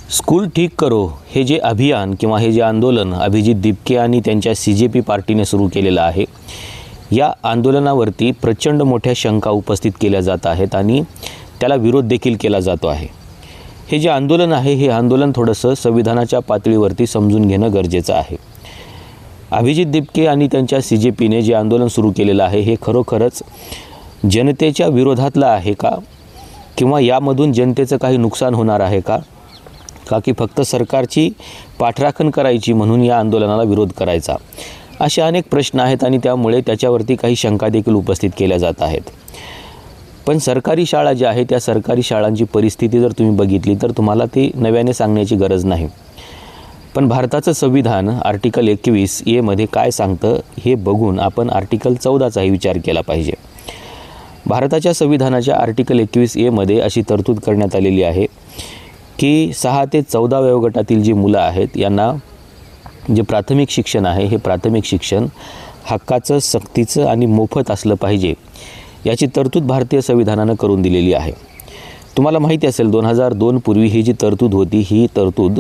School ठीक करो हे जे अभियान किंवा हे जे आंदोलन अभिजित दिपके आणि त्यांच्या CJP पार्टीने सुरू केलेलं आहे, या आंदोलनावरती प्रचंड मोठ्या शंका उपस्थित केल्या जात आहेत आणि त्याला विरोध देखील केला जातो आहे। हे जे आंदोलन आहे हे आंदोलन थोडंसं संविधानाच्या पातळीवरती समजून घेणं गरजेचं आहे। अभिजित दिपके आणि त्यांच्या CJPने जे आंदोलन सुरू केलेलं आहे हे खरोखरच जनतेच्या विरोधातलं आहे का, किंवा यामधून जनतेचं काही नुकसान होणार आहे का की फक्त सरकारची पाठराखण करायची म्हणून या आंदोलनाला विरोध करायचा, असे अनेक प्रश्न आहेत आणि त्यामुळे त्याच्यावरती काही शंका देखील उपस्थित केल्या जात आहेत। पण सरकारी शाळा ज्या आहेत त्या सरकारी शाळांची परिस्थिती जर तुम्ही बघितली तर तुम्हाला ती नव्याने सांगण्याची गरज नाही। पण भारताचं संविधान आर्टिकल 21A मध्ये काय सांगतं हे बघून आपण आर्टिकल 14चाही विचार केला पाहिजे। भारताच्या संविधानाच्या आर्टिकल 21A मध्ये अशी तरतूद करण्यात आलेली आहे की 6 ते 14 वयोगटातील जी मुलं आहेत यांना जे प्राथमिक शिक्षण आहे हे प्राथमिक शिक्षण हक्काचं, सक्तीचं आणि मोफत असलं पाहिजे, याची तरतूद भारतीय संविधानानं करून दिलेली आहे। तुम्हाला माहिती असेल 2002 पूर्वी ही जी तरतूद होती ही तरतूद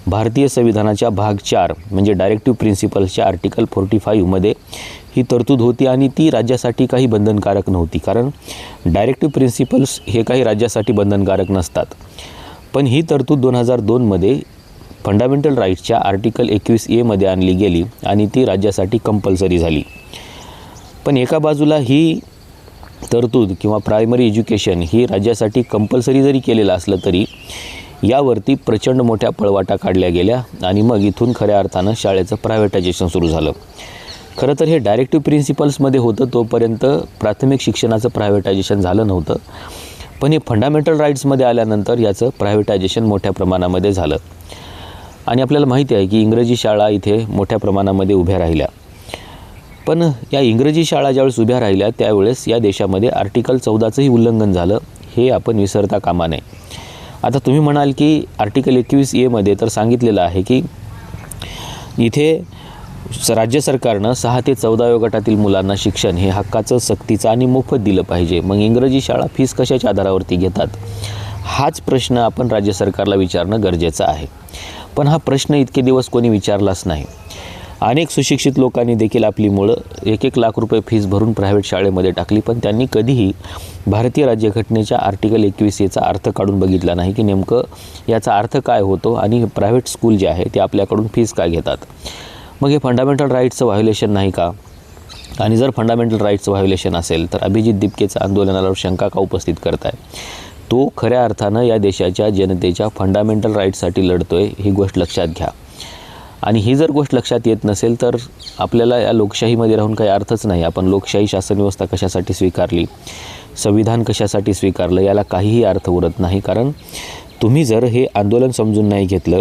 भारतीय संविधानाच्या भाग 4 म्हणजे डायरेक्टिव्ह प्रिन्सिपल्सच्या आर्टिकल 45 मध्ये ही तरतूद होती आणि ती राज्यासाठी काही बंधनकारक नव्हती, कारण डायरेक्टिव्ह प्रिन्सिपल्स हे काही राज्यासाठी बंधनकारक नसतात। पण ही तरतूद 2002 मध्ये फंडामेंटल राईट्सच्या आर्टिकल 21A मध्ये आणली गेली आणि ती राज्यासाठी कंपल्सरी झाली। पण एका बाजूला ही तरतूद किंवा प्रायमरी एज्युकेशन ही राज्यासाठी कंपल्सरी जरी केलेलं असलं तरी यावरती प्रचंड मोठ्या पळवाटा काढल्या गेल्या आणि मग इथून खऱ्या अर्थानं शाळेचं प्रायव्हेटायझेशन सुरू झालं। खरं तर हे डायरेक्टिव्ह प्रिन्सिपल्समध्ये होतं तोपर्यंत प्राथमिक शिक्षणाचं प्रायव्हेटायझेशन झालं नव्हतं, पण हे फंडामेंटल राईट्समध्ये आल्यानंतर याचं प्रायव्हेटायझेशन मोठ्या प्रमाणामध्ये झालं। आणि आपल्याला माहिती आहे की इंग्रजी शाळा इथे मोठ्या प्रमाणामध्ये उभ्या राहिल्या, पण या इंग्रजी शाळा ज्यावेळेस उभ्या राहिल्या त्यावेळेस या देशामध्ये आर्टिकल 14चंही उल्लंघन झालं, हे आपण विसरता कामा नये। आता तुम्ही म्हणाल की आर्टिकल 21A मध्ये तर सांगितलेलं आहे की इथे राज्य सरकारनं 6 ते 14 वयोगटातील मुलांना शिक्षण हे हक्काचं, सक्तीचं आणि मोफत दिलं पाहिजे, मग इंग्रजी शाळा फीस कशाच्या आधारावरती घेतात, हाच प्रश्न आपण राज्य सरकारला विचारणं गरजेचं आहे। पण हा प्रश्न इतके दिवस कोणी विचारलाच नाही। अनेक सुशिक्षित लोकांनी देखील आपली मुलं 1-1 लाख रुपये फीस भरून प्रायव्हेट शाळेमध्ये टाकली, पण त्यांनी कधीही भारतीय राज्यघटनेच्या आर्टिकल 21A चा अर्थ काढून बघितला नाही की नेमकं याचा अर्थ काय होतो आणि प्रायव्हेट स्कूल जे आहे ते आपल्याकडून फीस का घेतात। मग हे फंडामेंटल राईट्सचं व्हायोलेशन नाही का? आणि जर फंडामेंटल राईट्सचं व्हायोलेशन असेल तर अभिजित दिपकेचं आंदोलनावर शंका का उपस्थित करताय? तो खऱ्या अर्थानं या देशाच्या जनतेच्या फंडामेंटल राईट्ससाठी लढतोय, ही गोष्ट लक्षात घ्या। आणि ही जर गोष्ट लक्षात येत नसेल तर आपल्याला या लोकशाहीमध्ये राहून काही अर्थच नाही। आपण लोकशाही शासन व्यवस्था कशासाठी स्वीकारली, संविधान कशासाठी स्वीकारलं, याला काहीही अर्थ उरत नाही। कारण तुम्ही जर हे आंदोलन समजून नाही घेतलं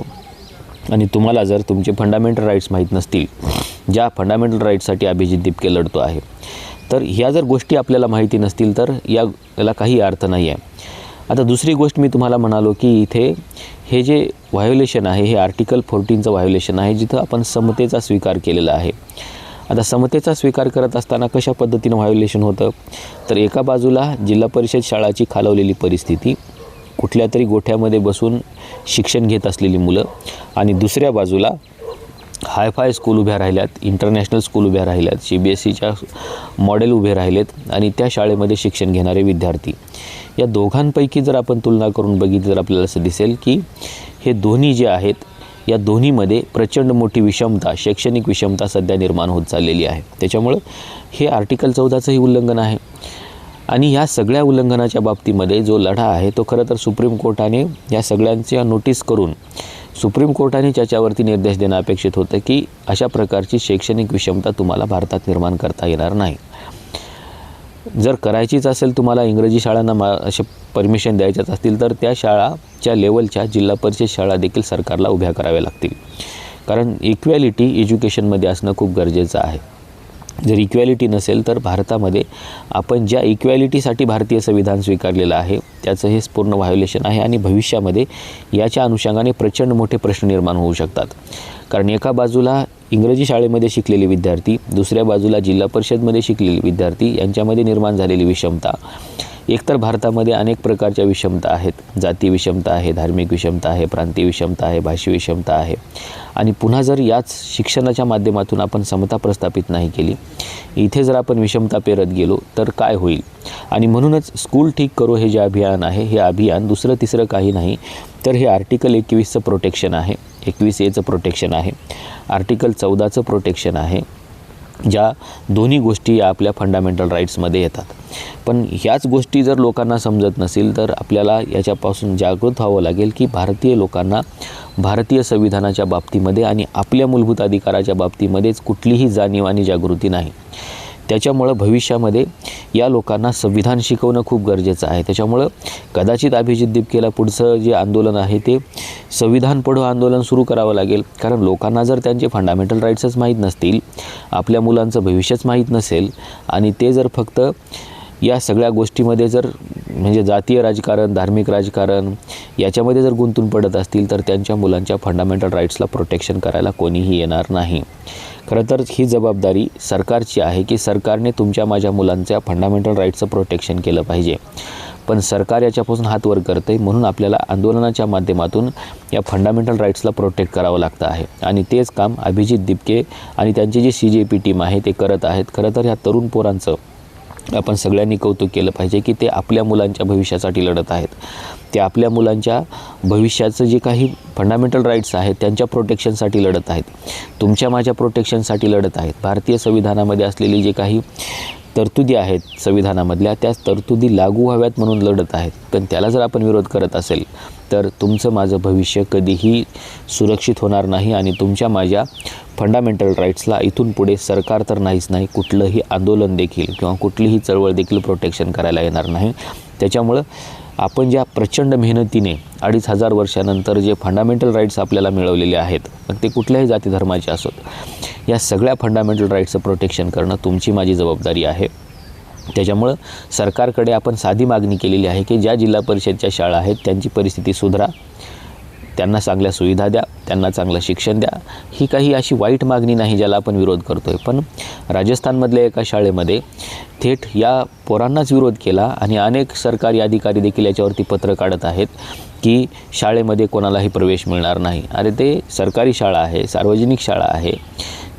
आणि तुम्हाला जर तुमचे फंडामेंटल राईट्स माहीत नसतील, ज्या फंडामेंटल राईट्ससाठी अभिजित दिपके लढतो आहे, तर ह्या जर गोष्टी आपल्याला माहिती नसतील तर याला काही अर्थ नाही आहे। आता दुसरी गोष्ट मी तुम्हाला म्हणालो की इथे हे जे व्हायोलेशन आहे हे आर्टिकल 14चं व्हायोलेशन आहे, जिथं आपण समतेचा स्वीकार केलेला आहे। आता समतेचा स्वीकार करत असताना कशा पद्धतीनं व्हायोलेशन होतं, तर एका बाजूला जिल्हा परिषद शाळाची खालावलेली परिस्थिती, कुठल्या तरी गोठ्यामध्ये बसून शिक्षण घेत असलेली मुलं, आणि दुसऱ्या बाजूला हायफाय स्कूल उभ्या राहिल्यात, इंटरनॅशनल स्कूल उभ्या राहिल्यात, CBSEच्या मॉडेल उभे राहिलेत आणि त्या शाळेमध्ये शिक्षण घेणारे विद्यार्थी। या दोघांपैकी जर आपण तुलना करून बघितली तर आपल्याला असं दिसेल की हे दोन्ही जे आहेत या दोन्हीमध्ये प्रचंड मोठी विषमता, शैक्षणिक विषमता सध्या निर्माण होत चाललेली आहे। त्याच्यामुळं हे आर्टिकल 14चंही उल्लंघन आहे। आणि ह्या सगळ्या उल्लंघनाच्या बाबतीमध्ये जो लढा आहे तो खरं तर सुप्रीम कोर्टाने या सगळ्यांच्या नोटीस करून सुप्रीम कोर्टाने त्याच्यावरती निर्देश देणं अपेक्षित होतं की अशा प्रकारची शैक्षणिक विषमता तुम्हाला भारतात निर्माण करता येणार नाही। जर करायचीच असेल तुम्हाला इंग्रजी शाळांना असे परमिशन द्यायच्याच असतील तर त्या शाळाच्या लेवलच्या जिल्हा परिषद शाळा देखील सरकारला उभ्या कराव्या लागतील, कारण इक्वॅलिटी एज्युकेशनमध्ये असणं खूप गरजेचं आहे। जर इक्वॅलिटी नसेल तर भारतामध्ये आपण ज्या इक्वॅलिटीसाठी भारतीय संविधान स्वीकारलेलं आहे त्याचं हे पूर्ण व्हायोलेशन आहे आणि भविष्यामध्ये याच्या अनुषंगाने प्रचंड मोठे प्रश्न निर्माण होऊ शकतात। कारण एका बाजूला इंग्रजी शाळेमध्ये शिकलेले विद्यार्थी, दुसऱ्या बाजूला जिल्हा परिषदमध्ये शिकलेले विद्यार्थी यांच्यामध्ये निर्माण झालेली विषमता एकतर भारतामध्ये अनेक प्रकारच्या विषमता आहेत. जाती विषमता आहे, धार्मिक विषमता आहे, प्रांतीय विषमता आहे, भाषी विषमता आहे. आणि पुन्हा जर याच शिक्षणाच्या माध्यमातून आपण समता प्रस्थापित नाही केली, इथे जर आपण विषमता पेरत गेलो तर काय होईल? आणि म्हणूनच स्कूल ठीक करो हे जे अभियान आहे, हे अभियान दुसरं तिसरं काही नाही, तर हे आर्टिकल 21चं प्रोटेक्शन आहे, 21A प्रोटेक्शन आहे, आर्टिकल 14चं प्रोटेक्शन आहे, ज्या दोन्ही गोष्टी या आपल्या फंडामेंटल राईट्समध्ये येतात. पण ह्याच गोष्टी जर लोकांना समजत नसेल तर आपल्याला याच्यापासून जागृत व्हावं लागेल की भारतीय लोकांना भारतीय संविधानाच्या बाबतीमध्ये आणि आपल्या मूलभूत अधिकाराच्या बाबतीमध्येच कुठलीही जाणीव आणि जागृती नाही. त्याच्यामुळं भविष्यामध्ये या लोकांना संविधान शिकवणं खूप गरजेचं आहे. त्याच्यामुळं कदाचित अभिजित दिपकेला पुढचं जे आंदोलन आहे ते संविधान पढो आंदोलन सुरू करावं लागेल. कारण लोकांना जर त्यांचे फंडामेंटल राईट्सच माहीत नसतील, आपल्या मुलांचं भविष्यच माहीत नसेल आणि ते जर फक्त या सगळ्या गोष्टीमध्ये जर म्हणजे जातीय राजकारण, धार्मिक राजकारण याच्यामध्ये जर गुंतून पडत असतील तर त्यांच्या मुलांच्या फंडामेंटल राईट्सला प्रोटेक्शन करायला कोणीही येणार नाही. खरं तर ही जबाबदारी सरकारची आहे की सरकारने तुमच्या माझ्या मुलांच्या फंडामेंटल राईट्सचं प्रोटेक्शन केलं पाहिजे. पण सरकार याच्यापासून हात वर करते, म्हणून आपल्याला आंदोलनाच्या माध्यमातून या फंडामेंटल राईट्सला प्रोटेक्ट करावं लागतं आहे. आणि तेच काम अभिजित दिपके आणि त्यांची जी CJP टीम आहे ते करत आहेत. खरं तर ह्या तरुण पोरांचं आपण सगळ्यांनी कौतुक केलं पाहिजे की ते आपल्या मुलांच्या भविष्यासाठी लढत आहेत. ते आपल्या मुलांच्या भविष्याचं जे काही फंडामेंटल राईट्स आहेत त्यांच्या प्रोटेक्शनसाठी लढत आहेत, तुमच्या माझ्या प्रोटेक्शनसाठी लढत आहेत. भारतीय संविधानामध्ये असलेली जे काही तरतुदी आहेत संविधानामधल्या, त्या तरतुदी लागू व्हाव्यात म्हणून लढत आहेत. पण त्याला जर आपण विरोध करत असेल तर तुमचं माझं भविष्य कधीही सुरक्षित होणार नाही आणि तुमच्या माझ्या फंडामेंटल राईट्सला इथून पुढे सरकार तर नाहीच नाही, कुठलंही आंदोलन देखील किंवा कुठलीही चळवळ देखील प्रोटेक्शन करायला येणार नाही. त्याच्यामुळं आपण ज्या प्रचंड मेहनतीने 2500 वर्षानंतर जे फंडामेंटल राईट्स आपल्याला मिळवलेले आहेत, मग ते कुठल्याही जाती धर्माचे असोत, या सगळ्या फंडामेंटल राईट्सचं प्रोटेक्शन करणं तुमची माझी जबाबदारी आहे. त्याच्यामुळं सरकारकडे आपण साधी मागणी केलेली आहे की ज्या जिल्हा परिषदच्या शाळा आहेत त्यांची परिस्थिती सुधारा, त्यांना चांगल्या सुविधा द्या, त्यांना चांगलं शिक्षण द्या. ही काही अशी वाईट मागणी नाही ज्याला आपण विरोध करतो आहे. पण राजस्थानमधल्या एका शाळेमध्ये थेट या पोरांनाच विरोध केला आणि अनेक सरकारी अधिकारी देखील याच्यावरती पत्र काढत आहेत की शाळेमध्ये कोणालाही प्रवेश मिळणार नाही. अरे ते सरकारी शाळा आहे, सार्वजनिक शाळा आहे,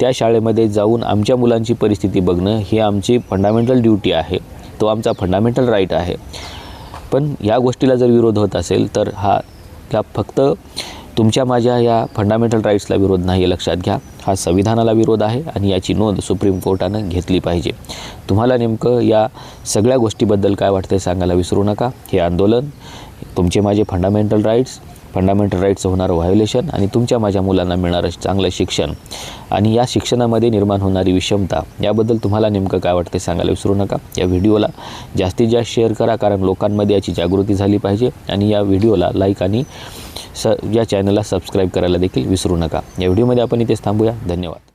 त्या शाळेमध्ये जाऊन आमच्या मुलांची परिस्थिती बघणं ही आमची फंडामेंटल ड्युटी आहे, तो आमचा फंडामेंटल राईट आहे. पण या गोष्टीला जर विरोध होत असेल तर हा फक्त तुमच्या माझ्या या फंडामेंटल राईट्सला विरोध नाही, हे लक्षात घ्या. हा संविधानाला विरोध आहे आणि याची नोंद सुप्रीम कोर्टानं घेतली पाहिजे. तुम्हाला नेमकं या सगळ्या गोष्टीबद्दल काय वाटतं सांगायला विसरू नका. हे आंदोलन तुमचे माझे फंडामेंटल राईट्सचं होणारं व्हायोलेशन आणि तुमच्या माझ्या मुलांना मिळणारं चांगलं शिक्षण आणि या शिक्षणामध्ये निर्माण होणारी विषमता याबद्दल तुम्हाला नेमकं काय वाटते सांगायला विसरू नका. या व्हिडिओला जास्तीत जास्त शेअर करा, कारण लोकांमध्ये याची जागृती झाली पाहिजे. आणि या व्हिडिओला लाईक आणि या चॅनलला सबस्क्राईब करायला देखील विसरू नका. या व्हिडिओमध्ये आपण इथेच थांबूया. धन्यवाद.